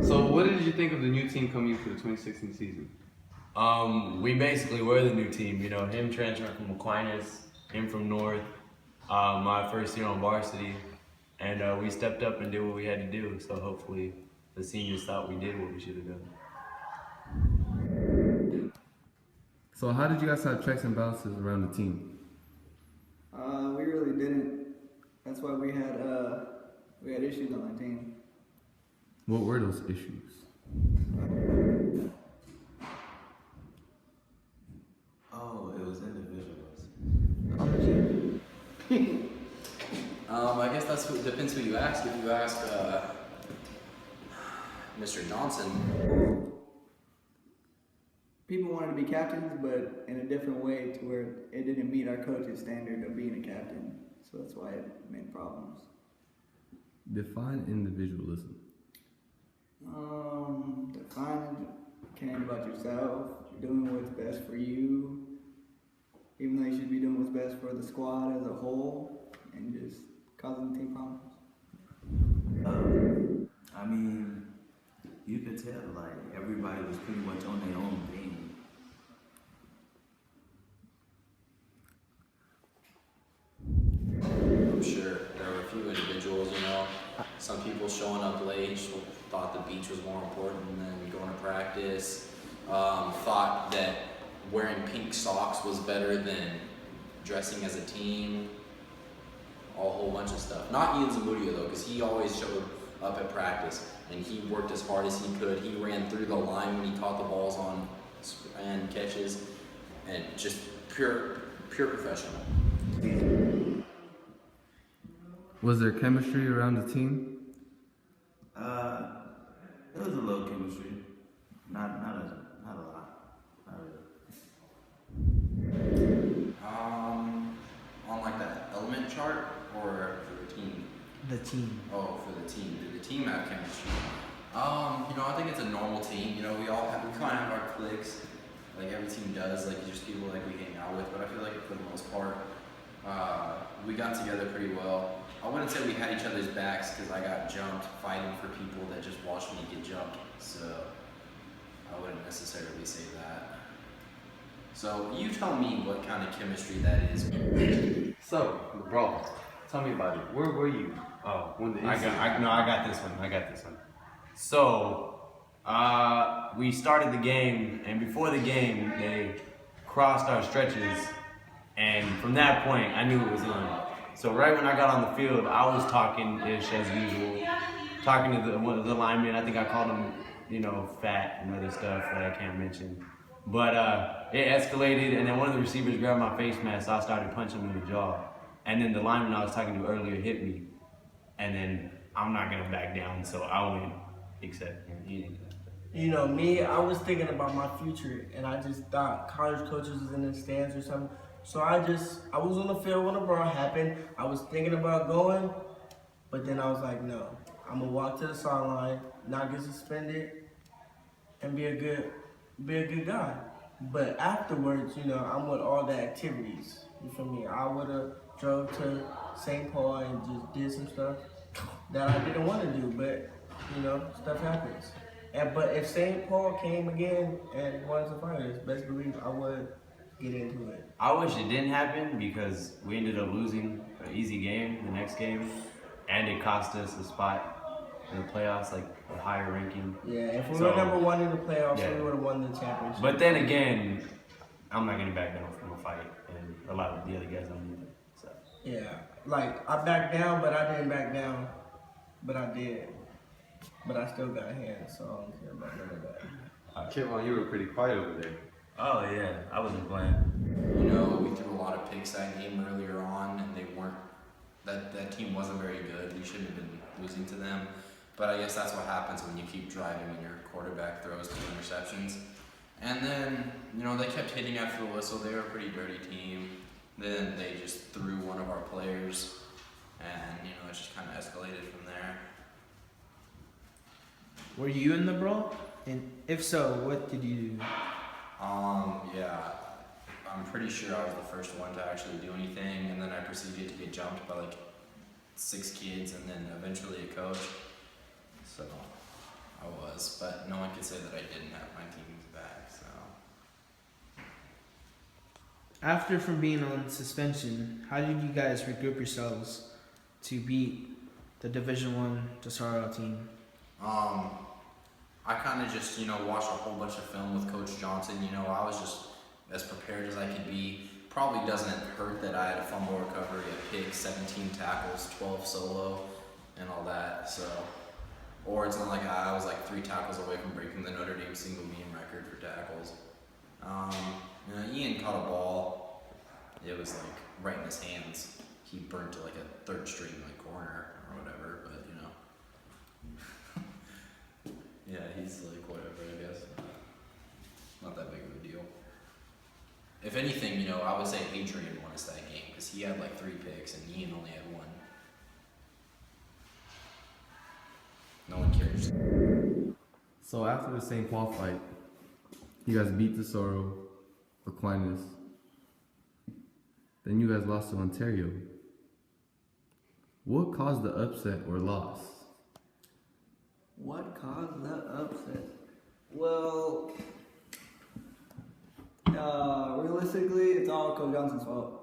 So what did you think of the new team coming in for the 2016 season? We basically were the new team. You know, him transferring from Aquinas, him from North, my first year on varsity, and we stepped up and did what we had to do. So hopefully the seniors thought we did what we should have done. So how did you guys have checks and balances around the team? We really didn't. That's why we had issues on the team. What were those issues? Oh, it was individuals. I guess depends who you ask. If you ask Mr. Johnson, People wanted to be captains, but in a different way to where it didn't meet our coach's standard of being a captain. So that's why it made problems. Define individualism. Define caring about yourself, doing what's best for you, even though you should be doing what's best for the squad as a whole, and just causing team problems. I mean, you could tell like everybody was pretty much on their own thing. I'm sure there were a few individuals, some people showing up late thought the beach was more important than going to practice, thought that wearing pink socks was better than dressing as a team, a whole bunch of stuff. Not Ian Zamudio though, because he always showed up at practice and he worked as hard as he could. He ran through the line when he caught the balls on and catches, and just pure professional. Was there chemistry around the team? There was a little chemistry. Not a lot. Not really. On like that element chart or for the team? The team. Oh, for the team. Did the team have chemistry? I think it's a normal team. We kind of have our cliques, like every team does. Like just people like we hang out with. But I feel like for the most part, we got together pretty well. I wouldn't say we had each other's backs because I got jumped fighting for people that just watched me get jumped. So I wouldn't necessarily say that. So you tell me what kind of chemistry that is. So, bro, tell me about it. Where were you? Oh, When the I got this one. So, we started the game, and before the game, they crossed our stretches, and from that point, I knew it was on. So right when I got on the field, I was talking-ish as usual, talking to the lineman. I think I called him, fat and other stuff that I can't mention. But it escalated, and then one of the receivers grabbed my face mask, so I started punching him in the jaw. And then the lineman I was talking to earlier hit me, and then I'm not gonna back down, so I went, except he didn't. Me, I was thinking about my future, and I just thought college coaches was in the stands or something. So I was on the field when the brawl happened. I was thinking about going, but then I was like, no, I'm gonna walk to the sideline, not get suspended, and be a good guy. But afterwards, I'm with all the activities. You feel me? I would have drove to St. Paul and just did some stuff that I didn't want to do, but stuff happens. But if St. Paul came again and wanted to fight us, best believe I would get into it. I wish it didn't happen because we ended up losing an easy game the next game, and it cost us a spot in the playoffs, like a higher ranking. Yeah, if we were number one in the playoffs, yeah. we would have won the championship. But then again, I'm not gonna back down from a fight, and a lot of the other guys don't either. So. Yeah, like I backed down, but I didn't back down, but I did. But I still got hands, so I don't care about none of that. Kevon, you were pretty quiet over there. Oh yeah, I wasn't playing. We threw a lot of picks that game earlier on, and they weren't. That team wasn't very good. We shouldn't have been losing to them. But I guess that's what happens when you keep driving and your quarterback throws 2 interceptions. And then, they kept hitting after the whistle. They were a pretty dirty team. Then they just threw one of our players, and it just kind of escalated from there. Were you in the brawl? And if so, what did you do? Yeah, I'm pretty sure I was the first one to actually do anything, and then I proceeded to get jumped by like 6 kids, and then eventually a coach. So I was, but no one could say that I didn't have my team's back. So After from being on suspension, how did you guys regroup yourselves to beat the Division One Tesoro team? I kind of just watched a whole bunch of film with Coach Johnson. I was just as prepared as I could be. Probably doesn't hurt that I had a fumble recovery, a pick, 17 tackles, 12 solo, and all that. So, or it's not like I was like 3 tackles away from breaking the Notre Dame single game record for tackles. Ian caught a ball. It was like right in his hands. He burnt to like a 3rd string like corner or whatever. But yeah, he's like whatever. I guess not that big of a deal. If anything, I would say Adrian won us that game because he had like 3 picks and Ian only had 1. No one cares. So after the St. Paul fight, you guys beat Tesoro, Aquinas. Then you guys lost to Ontario. What caused the upset or loss? What caused the upset? Well, realistically, it's all Coach Johnson's fault.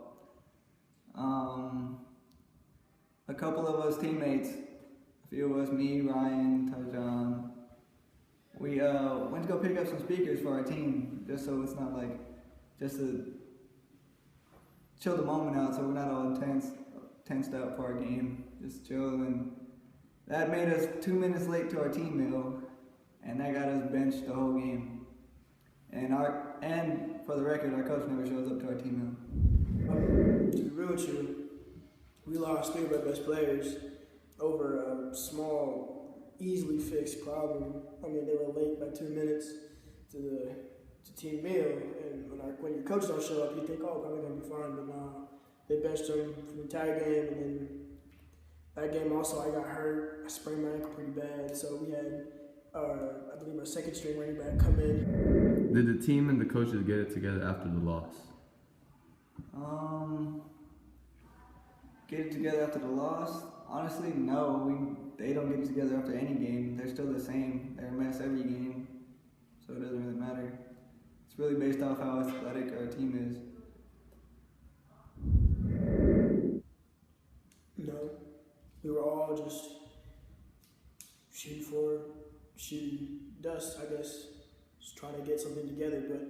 A couple of us teammates, a few of us, me, Ryan, Tyjon, we went to go pick up some speakers for our team, just so it's not like, just to chill the moment out so we're not all tensed out for our game, just chill. And that made us 2 minutes late to our team meal, and that got us benched the whole game. And for the record, our coach never shows up to our team meal. To be real with you, we lost 3 of our best players over a small, easily fixed problem. I mean, they were late by 2 minutes to team meal, and when your coach don't show up, you think, oh, probably gonna be fine, but no, they benched him for the entire game, and then that game also I got hurt. I sprained my ankle pretty bad, so we had, I believe, our 2nd string running back come in. Did the team and the coaches get it together after the loss? Get it together after the loss? Honestly, no. They don't get it together after any game. They're still the same. They're a mess every game, so it doesn't really matter. It's really based off how athletic our team is. No, we were all just shooting dust, I guess, just trying to get something together. But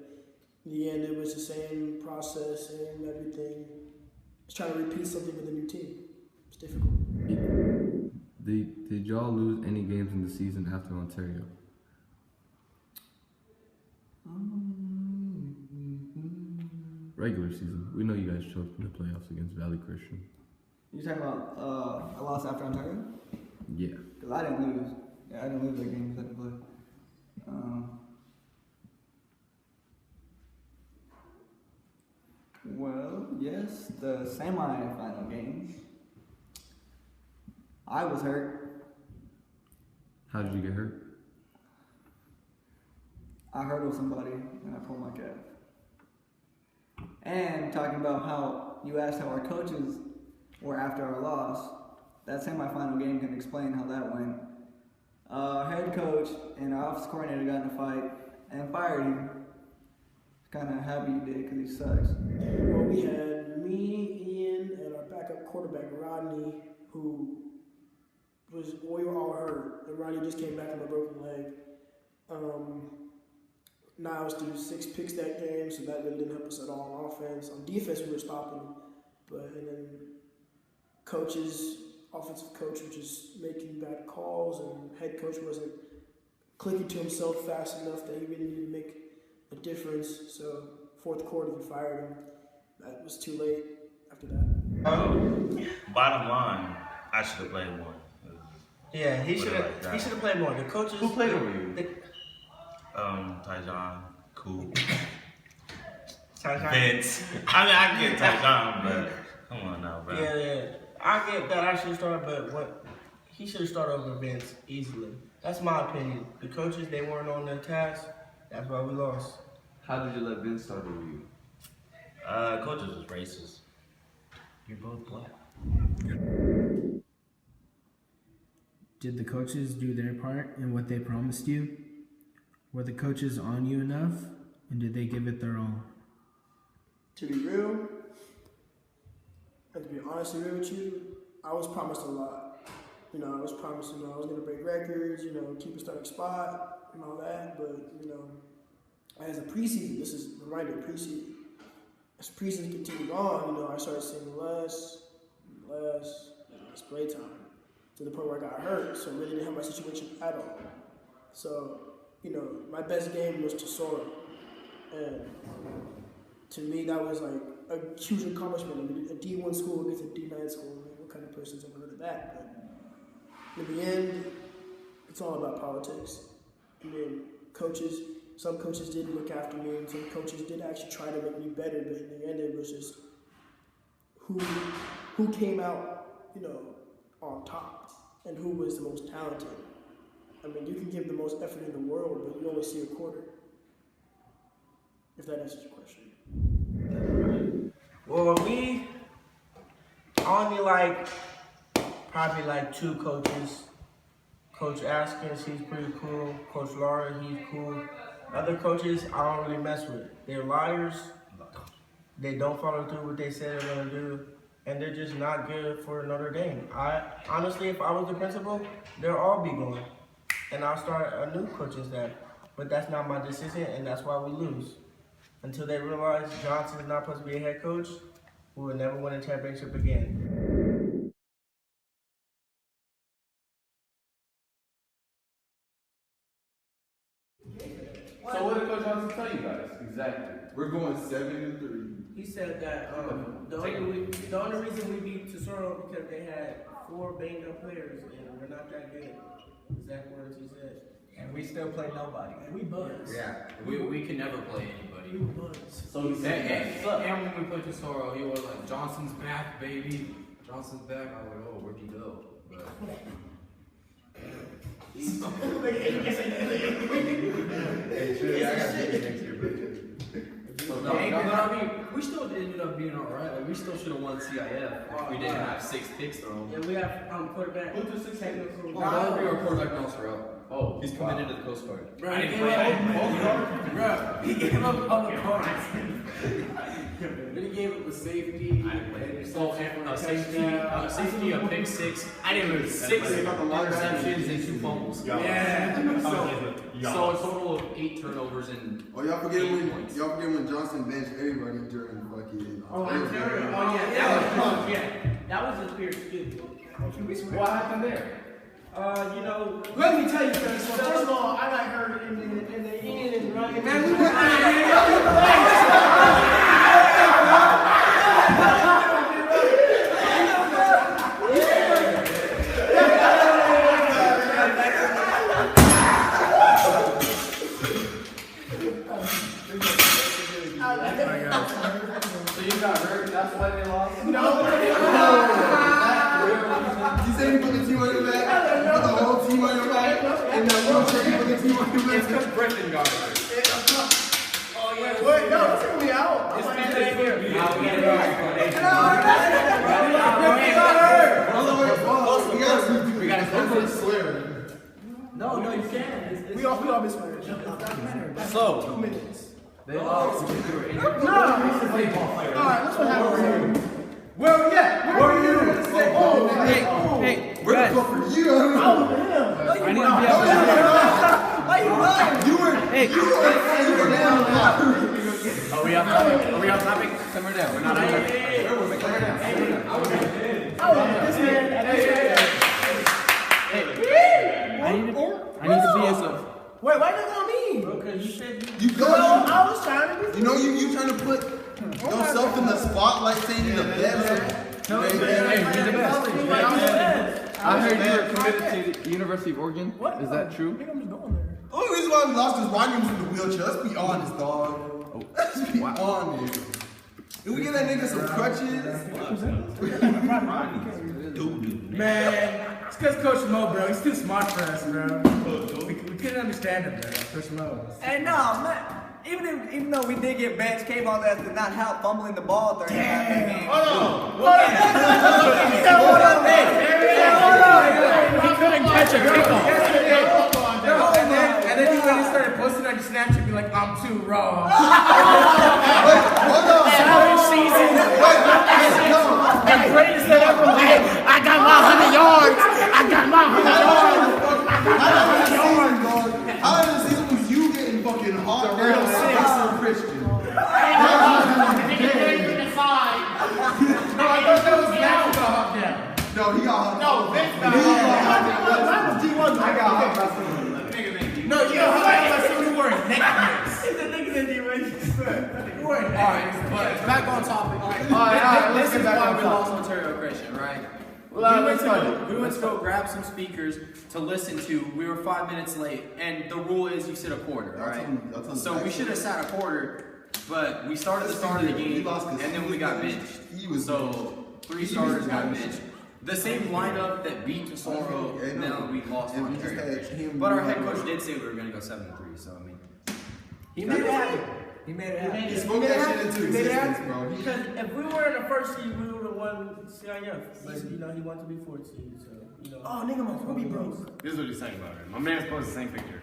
in the end, it was the same process and everything. Just trying to repeat something with a new team. It's difficult. Did y'all lose any games in the season after Ontario? Regular season. We know you guys choked in the playoffs against Valley Christian. You talking about a loss after Ontario? Yeah. Because I didn't lose. Yeah, I didn't lose that game because I didn't play. Well, yes, the semi-final game. I was hurt. How did you get hurt? I hurdled somebody and I pulled my calf. And talking about how you asked how our coaches were after our loss, that semi-final game can explain how that went. Our head coach and our offensive coordinator got in a fight and fired him. Kind of happy he did because he sucks. Well, we had me, Ian, and our backup quarterback, Rodney, we were all hurt. And Rodney just came back from a broken leg. Niles threw 6 picks that game, so that really didn't help us at all on offense. On defense, we were stopping them. And then offensive coach was just making bad calls, and head coach wasn't clicking to himself fast enough that he really needed to make a difference. So 4th quarter, he fired him. That was too late after that. Bottom line, I should have played more. Yeah, he Put should it like that. have. He should have played more. The coaches. Who played over you? Tyjon, cool. Tyjon. Vince. I mean, I get Tyjon, but come on now, bro. Yeah. I get that I should have started, but he should have started over Vince easily. That's my opinion. The coaches, they weren't on their task. That's why we lost. How did you let Vince start over you? Coaches was racist. You're both black. Did the coaches do their part in what they promised you? Were the coaches on you enough, and did they give it their all? To be real, and to be honestly real with you, I was promised a lot. You know, I was promised, I was going to break records, keep a starting spot and all that. But, as a preseason, this is a reminder, preseason. As preseason continued on, I started seeing less play time to the point where I got hurt. So I really didn't have my situation at all. So, my best game was Tesoro. And to me, that was like a huge accomplishment. I mean, a D1 school against a D9 school. What kind of person's ever heard of that? But in the end, it's all about politics. I mean, some coaches did look after me, and some coaches did actually try to make me better. But in the end, it was just who came out, on top, and who was the most talented. I mean, you can give the most effort in the world, but you only see a quarter. If that answers your question. Well, we only probably two coaches. Coach Askins, he's pretty cool. Coach Laura, he's cool. Other coaches, I don't really mess with. They're liars. They don't follow through what they said they're gonna do, and they're just not good for Notre Dame. Honestly, if I was the principal, they'll all be going, and I'll start a new coaching staff. But that's not my decision, and that's why we lose. Until they realize Johnson's not supposed to be a head coach, we will never win a championship again. So what did Coach Johnson tell you guys exactly? We're going 7-3. He said that the only reason we beat Tesoro because they had 4 banged up players and we're not that good. Exact words he said. And we still play nobody. And we buzz. Yeah, we can never play anybody. We buzz. So he said, And when we played Tesoro, he was like, Johnson's back, baby. Johnson's back. I was like, oh, where'd he go? But hey, Trinity, I got to be next year, bro. We still ended up being alright. Like, we still should have won CIF if we didn't have 6 picks thrown. Yeah, we have quarterback. Who threw 6 technical? That'll be our quarterback Nelson out. Oh, He's coming into the Coast Guard. Bro, he gave up on the cards. Then he gave up with safety. safety, a pick 6. I didn't lose 6 interceptions and 2 fumbles. Yeah. So a total of 8 turnovers and y'all forget 8 points. when Johnson benched everybody during fucking. That was a weird scoop. what happened there? Let me tell you, first of all, I got hurt in the Ian and Ryan. So you got hurt, that's why they lost? You said you put the team on your back? Put the whole team on your back? And the wheelchair, you put the team on your back? It's because Brendan got hurt. Wait, no, take me out. This man right here. We got to swear. No, you can't. We all been swearing. So, 2 minutes. they lost. Alright, let's what happened. Where are we at? Where are you? Hey, We're going to go for you. I need to be Why you lying? You were down. Are we off topic? Simmer down. We're not out. Simmer down. This man. I need to be as a. Wait, why you on me? Bro, because you said You go. I was trying to be. You trying to put yourself in the spotlight saying you're the best. Hey, you're the best. I heard you were committed to the University of Oregon. What? Is that I true? think I'm just going there. The only reason why we lost is Rodney was in the wheelchair. Let's be honest, dog. Let's be honest. If we give that nigga some crutches, Man, it's because Coach Mo, bro. He's too smart for us, bro. We couldn't understand him, bro. Coach Mo. Hey, no, man. Even though we did get benched, K-Ball that did not help fumbling the ball during that game. Hold on. He couldn't catch a wrong. Hold on. Savage season. The greatest that ever lived. I got my 100 yards. I got my 100 yards. How in the season was you getting fucking hot down for Christian? No, I thought that was now the hot down. No, he got hot. No, Vince got hot. I got hot. No, you got hot down so you wearing necklace. Alright, but back on topic. Let's get back on We topic. lost Ontario Christian, right? Well, we let's went to go grab some speakers to listen to. We were 5 minutes late, and the rule is you sit a quarter, alright? So we should have sat a quarter, but we started the start of the game, and then we got benched. So 3 starters got benched. The same lineup that beat Tesoro, and then we lost Ontario Christian. But our head coach did say we were going to go 7-3, so I mean. He made it happen. He made it happen. He spoke that shit into existence, bro. Because if we were in the first seed, we would have won CIF. But you know, he wanted to be 4th seed, so you know. Oh, nigga, my Kobe bros. This is what he's saying about it. My man's posted the same picture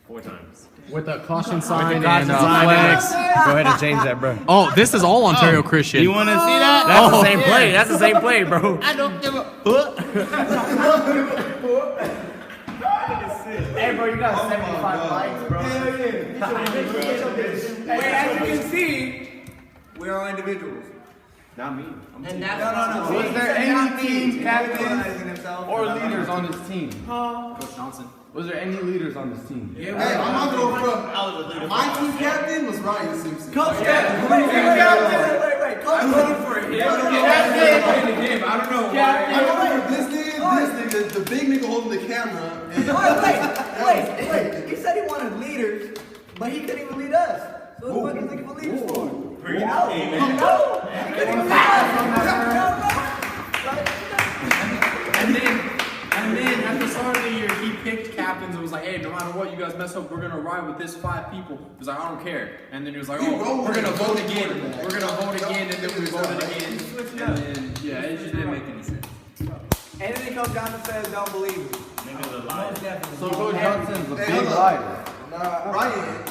4 times. With a caution sign caution and sign, flags. Go ahead and change that, bro. Oh, this is all Ontario Christian. You want to see that? That's the same play. That's the same play, bro. I don't give a. Hey, bro, you got 75 likes, bro. Wait, as you can see, We're all individuals. Not me. And that's No. Was there any team captains Organizing himself. or leaders on this team? Coach Johnson. Was there any leaders on this team? Hey, I'm not going front. My team captain was Ryan Simpson. Coach captain. Wait. Coach voted for him. I don't know why. I voted for this nigga, the big nigga holding the camera. And Wait. He said he wanted leaders, but he couldn't even lead us. So what the fuck is looking for leaders for? Bring it out. No. He couldn't even lead us. And then at the start of the year, he picked captains and was like, hey, no matter what, you guys mess up, we're going to ride with this 5 people. He was like, I don't care. And then he was like, oh, we're going to vote again. We're going to vote again. And then we voted again. And then, yeah, it just didn't make any sense. Anything Coach Johnson says, don't believe it. So Coach Johnson's a big hold up. liar. Ryan,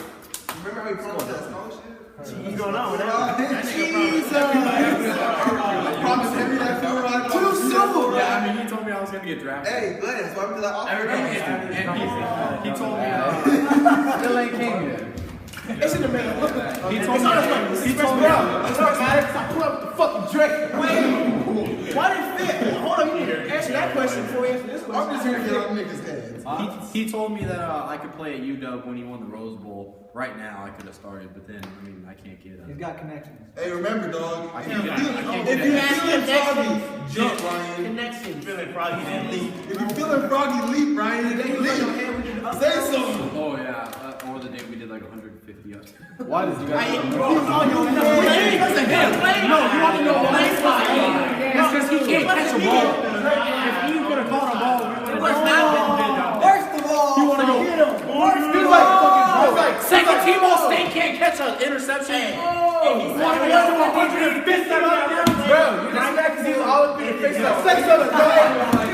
remember how he promised that scholarship? What's going on with that? Promised every that field ride. Too soon. Yeah, I mean, he told me I was going to get drafted. Hey, Glenn, welcome to that office. And he told me, Still ain't came yet. It's in the middle. Look at that. he told me, Stop pulling up the fucking Drake. Wait. Why did it fit? Hold on, you need to answer that question before you answer this question. I'm just here to get on niggas' heads. he told me that I could play at UW when he won the Rose Bowl. Right now, I could have started, but then, I mean, I can't get He's got connections. Hey, remember, dog. If can't you do feeling froggy, jump, Ryan. Connection. Feeling froggy and leave. If you feeling froggy, leap, Ryan. Leap. Say something. Oh, yeah. Or the day we did like 150 ups. Why did you guys? No, you want to know why? It's because he can't catch a ball. If he could have caught a ball, we would have. First of all, You want to go? Second team all state can't catch an interception. Bro, you just back to see all of the face up. Say something, bro.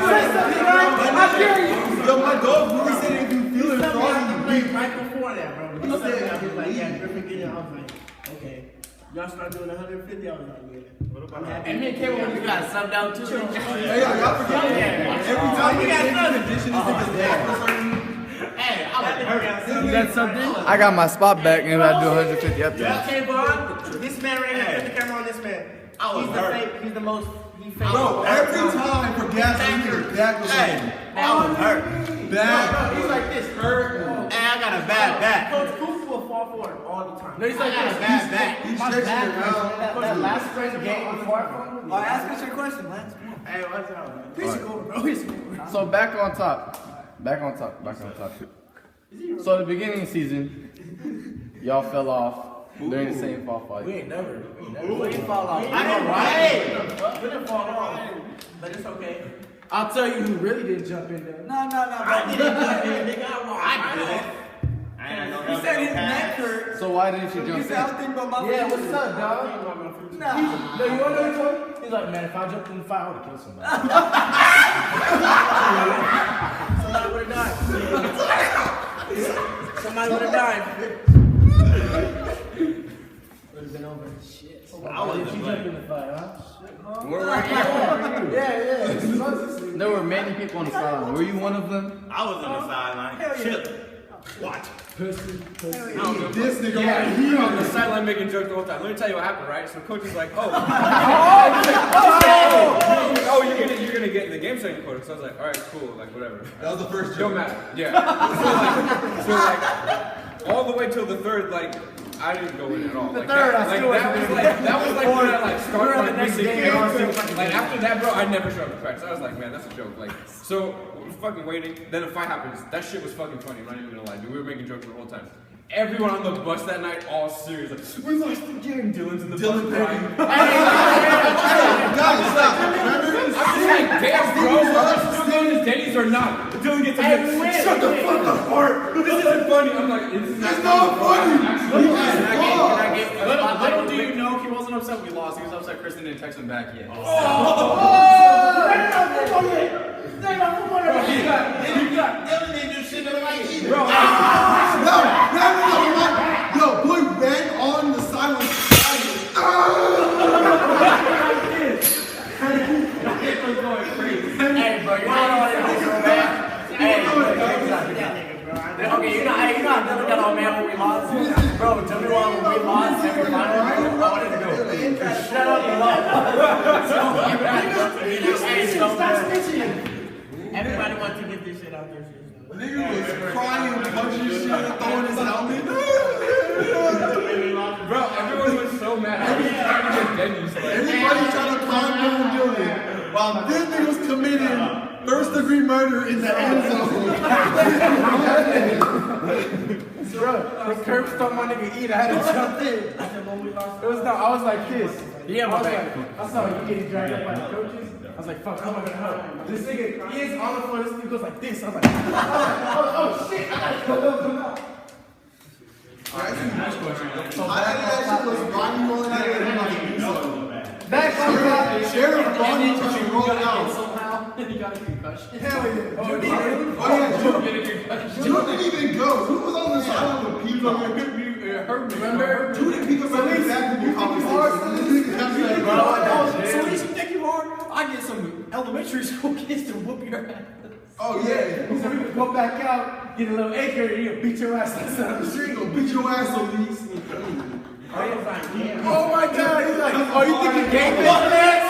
Say something, bro. I dare you. Yo, my dog really said if you feeling froggy, leap. Right before that, bro. He said, I was like, yeah, Griffin get it. I was like, okay. Y'all start doing 150, I was like, yeah. I'm happy. And me and Kevin, you got subbed out too. Hey, y'all forget. Every time we get another condition, this nigga's dad. You got something? I got my spot back and I do 150 up there. Okay, Vaughn, this man right here, put the camera on this man. He's the most, he faked. Bro, every time for gas leader, back was home. I was hurt. Bad. He's like this, hurt. And I got a bad back. Coach Kuz will fall forward all the time. No, he's like I got a this. bad back. He's stretching it around. That last spring game before. all right, ask us your question, Lance. Hey, what's up, man? So back on top. So the beginning of the season, y'all fell off during the same fall fight. We ain't never. We didn't fall off. I know, right? We didn't fall off. But it's okay. I'll tell you who really didn't jump in there. No. I didn't jump in. They got wrong. I did it. He said his neck hurt. So why didn't you He jump said, I was thinking about my Yeah, foot. what's up, dog? Nah. No, you wanna know what he told me? He's like, man, if I jumped in the fire, I would have killed somebody. Somebody would have died. Somebody would have died. over. Shit. I wasn't You playing. jumped in the fight, huh? Yeah. There were many people on the sideline. Were you one of them? I was on the sideline. Chilling. Watch. This nigga right He here. on the sideline making jokes the whole time. Let me tell you what happened, right? So coach is like, oh, you're gonna get in the game second quarter. So I was like, all right, cool, like whatever. That was the first Don't joke. matter. Yeah. So like, all the way till the third, like, I didn't go in at all. Like, third, I that still was wasn't like when I like started like next missing game. games. Like after that, bro, I never showed up to practice. I was like, man, that's a joke. Like, so we're fucking waiting. Then a fight happens. That shit was fucking funny. I'm not even gonna lie, dude. We were making jokes the whole time. Everyone on the bus that night, all serious. Like, we lost the game. Dylan's in the bus crying. Guys, stop. Remember? I'm just like, damn, bro. Are we still going to Denny's or not? Dylan gets a shut the fuck up, Art. This isn't funny. I'm like, this is not funny. Little do you know, he wasn't upset we lost. He was upset Kristen didn't text him back yet. Dylan didn't do shit to the right either. No. Yo, boy ran on the sideline. Hey, bro, you're not on it, man. Hey, okay, you're not never got all mad when we lost. Bro, tell me why when we lost and we finally I wanted to go. Shut up and love. Everybody wants to get this shit out there. Nigga was crying, punching shit, throwing his helmet. bro, everyone was so mad. I was trying to get Denny's. Everybody trying to climb down the building. While this nigga was committing first degree murder in the end zone. Bro, the curb stomped my nigga eat. I had to jump in. I was like this. Yeah, I saw you getting dragged up by the coaches. I was like, fuck, how am I gonna help? This nigga is on the floor. This nigga goes like this. I was like, oh shit, I gotta go help him out. That shit was Ronnie rolling out there. That's Sheriff Ronnie just rolled out. Somehow, he got a concussion. Hell yeah. Oh yeah, Drew didn't even go. Drew was on the sideline with people. Remember? Drew didn't pick up any basketball conversation. So what do you think you are? I get some elementary school kids to whoop your ass. Oh yeah. He said we could go back out, get a little acre, and he'll beat your ass outside the street. Go beat your ass, Elise. Oh my God! He's like, oh, you think you game this, man?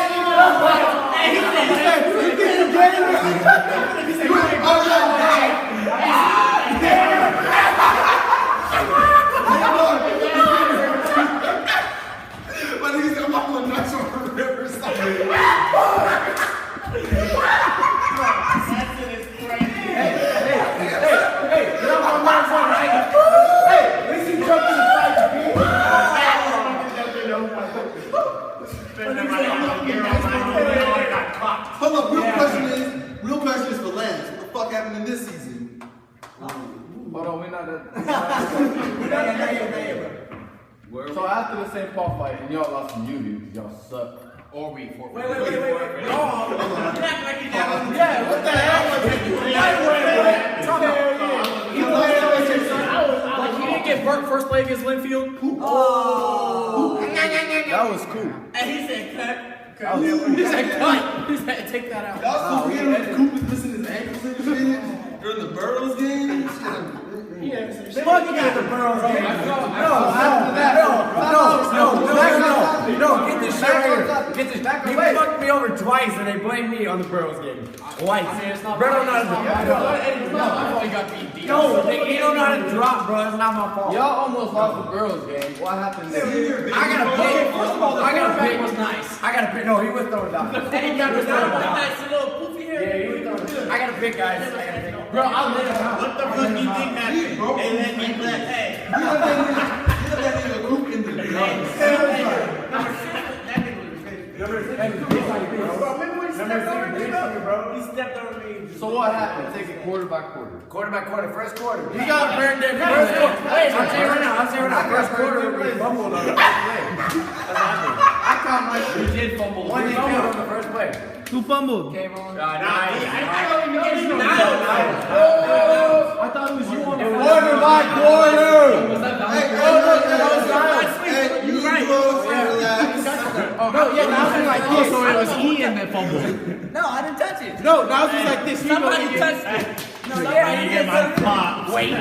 Hey, he said, you think you game this? He said, but he's got my little nuts on the riverside. Hey, get off my microphone, right? Hey, at least he jumped in the fight, Hold up, real question is for Lance. What the fuck happened in this season? Hold on, we're not done. So after the St. Paul fight, and y'all lost to UV because y'all suck. Or we forfeit. Wait. No. Yeah, what the hell? Like, he didn't get burnt first play against Linfield. That was cool. And he said cut. He said, cut. He said, take that out. Y'all still forgetting when Coop was missing his ankles and shit during the Burrows game? Fuck you at the Burrows game. No, get this shit right here. Get this back away. They fucked me over twice and they blamed me on the Burrows game. Twice. I mean, it's not Bro, don't know how to drop. No, you don't know how to drop, bro. It's not my fault. Y'all almost lost the girls game. What happened there? I got a pick. First of all, I got a pick. Was nice. I got a pick. No, he was throwing down. He was throwing down. Nice little poofy hair. Yeah, he was throwing down. I got a pick, guys. Bro, I'll let him out. What the fuck you think happened? They let me play. Hey. You let that nigga Coop in the guns. He stepped over me. So what happened? Take it quarter by quarter. Quarter by quarter, first quarter. You got burned there. First quarter. Wait, I'll tell you right now. First quarter, we fumbled on the first play. That's happened. I caught my shit. We did fumble. One fumbled on the first play. Who fumbled? Came on. I thought it was you on the Quarter by quarter! Hey, you close. No, yeah, now it's like this. So it was Ian that fumbled. No, I didn't touch it. No, now it's just like this. Somebody touched it. No, yeah, you get my pop. Wait. I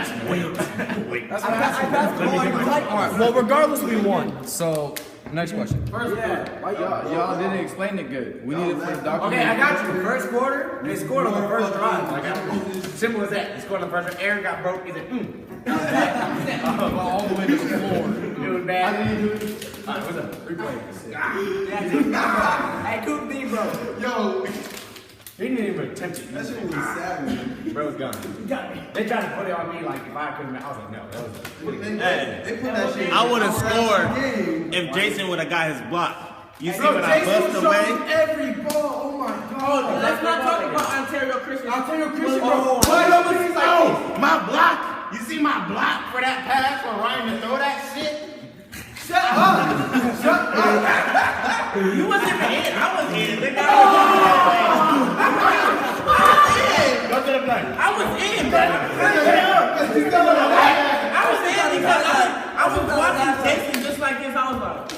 passed the ball. Alright, well, regardless, we won. So, next question. Y'all didn't explain it good. We need it for the document. Okay, I got you. First quarter, they scored on the first drive. Like, simple as that. They scored on the first drive. Aaron got broke. He said, all the way to the floor. It was bad. How did he do it? Alright, what's up? Replay. Hey, Coop D, bro. Yo, He didn't even attempt it. that shit was savage. Bro was gone. They tried to put it on me like if I couldn't. I was like, no, that was. They put that shit. I would have scored if Jason would have got his block. You see when I bust away? Every ball. Oh my god. Let's not talk about Ontario Christian. Ontario Christian, bro. Why nobody's like, oh, my block? You see my block for that pass for Ryan to throw that shit? Shut up. You wasn't even in. I was in. They got Go to the play. I was in, bro. I was in because I was watching Jason just like this. I was like,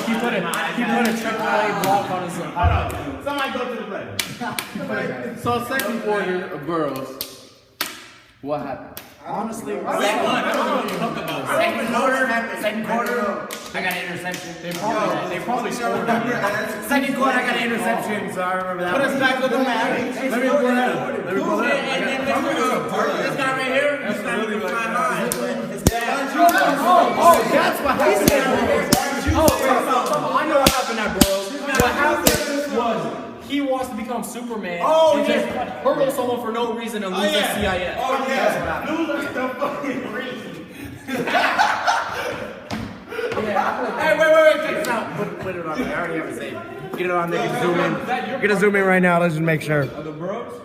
He put a AAA block on his. Hold on. Somebody go to the play. So second quarter of Burrows, what happened? Honestly, I don't know what you're talking about, bro. second quarter, I got an interception. They probably scored. Second quarter, I got an interception, so I remember that. Put us back with the man. Let me pull that up. And this guy right here, he's not even flying high. His dad. Oh, that's what happened. I know what happened at Burrows. What happened was he wants to become Superman. And just hurdle someone for no reason and lose the CIS. That's what happened. Lose the fucking reason. Hey, wait, check this out. Put it on there. I already have it saved. Get it on there. Zoom in. Get to zoom in right now. Let's just make sure. The Burrows?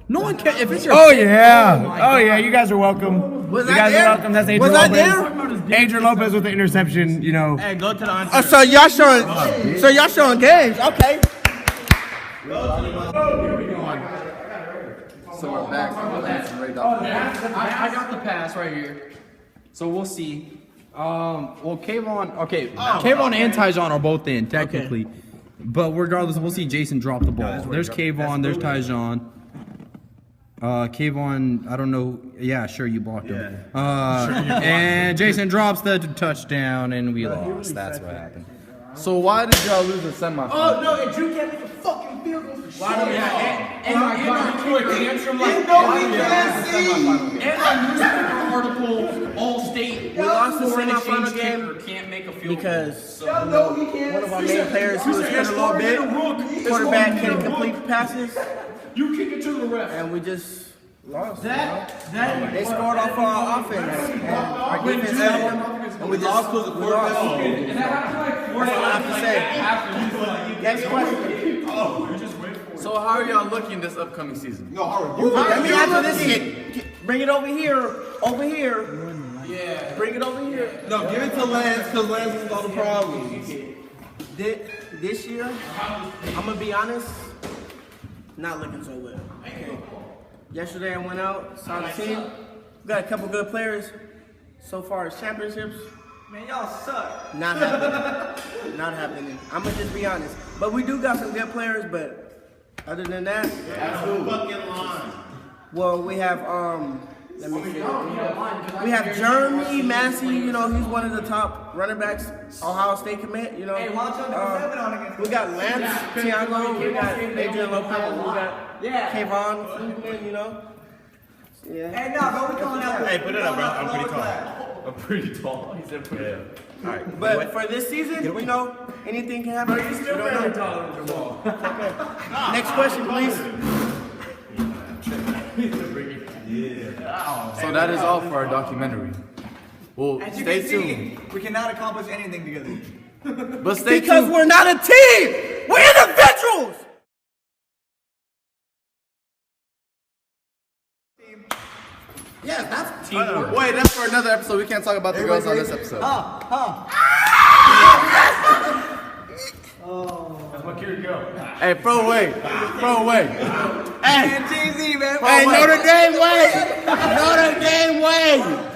No one can. If it's your. Oh yeah. You guys are welcome. You guys are welcome. That's Adrian Lopez. Adrian Lopez with the interception. You know. Hey, go to the Ontario. So y'all showing games. Okay. So we're back. I got the pass right here. So we'll see. Well, Kayvon. Okay. Kayvon and Tyjon are both in technically, but regardless, we'll see Jason drop the ball. There's Kayvon. There's Tyjon. Kayvon, I don't know. Yeah, sure, you blocked him. And Jason drops the touchdown, and we lost. That's what happened. So why did y'all lose the semifinal? Oh no, and Drew can't make a fucking field goal for shit. Why do we have? And our tantrum like And our newspaper article, all state. We lost the foreign semifinal exchange game kicker can't make a field because Y'all know he can't. one of our main players who was hurt a little bit, quarterback couldn't complete passes, You kick it to the ref. and we just lost. That They scored off our offense, and our defense held, and we lost to the quarterback. That's all I have to say. Next question. So how are y'all looking this upcoming season? No, Howard, Let me answer this again. Bring it over here. Yeah. Bring it over here. No, give it to Lance, because Lance is all the problems. This year, I'm gonna be honest, not looking so well. Okay. Yesterday I went out, saw the team. We got a couple good players. So far as championships, Man, y'all suck. not happening. Not happening. I'm gonna just be honest. But we do got some good players, but other than that, Fucking line. well, we have let me see. We have Jeremy Massey. You know, he's one of the top running backs. Ohio State commit. You know, Hey, why don't y'all do 7 on against we got Lance Tiago. We got Adrian Lopez. We got Kayvon Flukeman. You know. Yeah. Hey, no, bro, we calling out the. Hey, put it up, bro. I'm pretty tall. I'm pretty tall. He said pretty tall. All right. But for this season, you know, anything can happen. We don't know. Next question, please. So that is all for our documentary. Well, As you stay can tuned. see, we cannot accomplish anything together. But stay Because tuned. we're not a team. We're individuals. Yeah, that's teamwork. Wait, that's for another episode. We can't talk about the girls on this episode. That's my cue to go. Hey, throw away. Throw away. Hey, TZ, man. Hey, Notre Dame way. Notre Dame way.